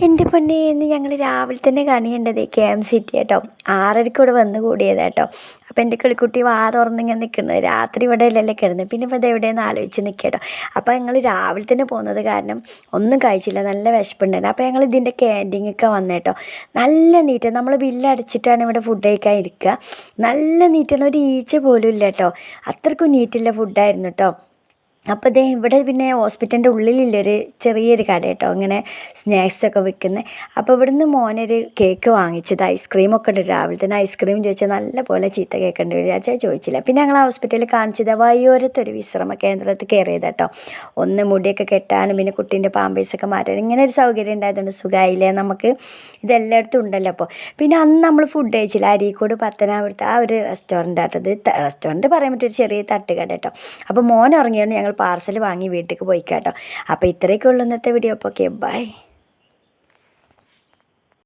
എൻ്റെ പൊന്നേ ഇന്ന് ഞങ്ങൾ രാവിലെ തന്നെ കണിയേണ്ടത് KMCT കേട്ടോ. 6:30 ഇവിടെ വന്ന് കൂടിയത് കേട്ടോ. അപ്പോൾ എൻ്റെ കിളിക്കുട്ടി വാ തുറന്നിങ്ങനെ നിൽക്കുന്നത്, രാത്രി ഇവിടെ അല്ലല്ലേ കിടന്നത്, പിന്നെ ഇപ്പോൾ ഇത് എവിടെയെന്ന് ആലോചിച്ച് നിൽക്കുക കേട്ടോ. അപ്പോൾ ഞങ്ങൾ രാവിലെ തന്നെ പോകുന്നത് കാരണം ഒന്നും കഴിച്ചില്ല, നല്ല വിശപ്പുണ്ടായിരുന്നു. അപ്പോൾ ഞങ്ങൾ ഇതിൻ്റെ ക്യാൻറ്റീനൊക്കെ വന്നേട്ടോ. നല്ല നീറ്റ്, നമ്മൾ ബില്ലടച്ചിട്ടാണ് ഇവിടെ ഫുഡ് കഴിക്കാൻ ഇരിക്കുക. നല്ല നീറ്റാണ്, ഒരു ഈച്ച പോലും ഇല്ല കേട്ടോ. അത്രയ്ക്കും നീറ്റുള്ള ഫുഡായിരുന്നു കേട്ടോ. അപ്പോൾ ദേ ഇവിടെ പിന്നെ ഹോസ്പിറ്റലിൻ്റെ ഉള്ളിലുള്ളൊരു ചെറിയൊരു കട കേട്ടോ, ഇങ്ങനെ സ്നാക്സൊക്കെ വിൽക്കുന്നത്. അപ്പോൾ ഇവിടുന്ന് മോനൊരു കേക്ക് വാങ്ങിച്ചത്, ഐസ്ക്രീമൊക്കെ ഉണ്ട്. രാവിലെ തന്നെ ഐസ്ക്രീം ചോദിച്ചാൽ നല്ല പോലെ ചീത്ത കേൾക്കേണ്ടി വരും, അച്ഛാ ചോദിച്ചില്ല. പിന്നെ ഞങ്ങൾ ഹോസ്പിറ്റലിൽ കാണിച്ചത് വഴിയോരത്തൊരു വിശ്രമ കേന്ദ്രത്തിൽ കയറിയത് കേട്ടോ. ഒന്ന് മുടിയൊക്കെ കെട്ടാനും പിന്നെ കുട്ടീൻ്റെ പാമ്പേഴ്സൊക്കെ മാറ്റാനും ഇങ്ങനെ ഒരു സൗകര്യം ഉണ്ടായതുകൊണ്ട് സുഖമായില്ലേ നമുക്ക്. ഇതെല്ലായിടത്തും ഉണ്ടല്ലോ. അപ്പോൾ പിന്നെ അന്ന് നമ്മൾ ഫുഡ് കഴിച്ചില്ല, അരീക്കോട് പത്തനാപുരത്ത് ആ ഒരു റെസ്റ്റോറൻ്റ് ആട്ടത്. റെസ്റ്റോറൻറ്റ് പറയാൻ പറ്റിയൊരു ചെറിയ തട്ടുകട കേട്ടോ. അപ്പോൾ മോൻ ഇറങ്ങിയോണ്ട് ഞങ്ങൾ പാർസൽ വാങ്ങി വീട്ടിലേക്ക് പോയി കേട്ടോ. അപ്പോൾ ഇത്രയൊക്കെ ഉള്ളൂ ഇന്നത്തെ വീഡിയോ. അപ്പോൾ ഓക്കെ, ബൈ.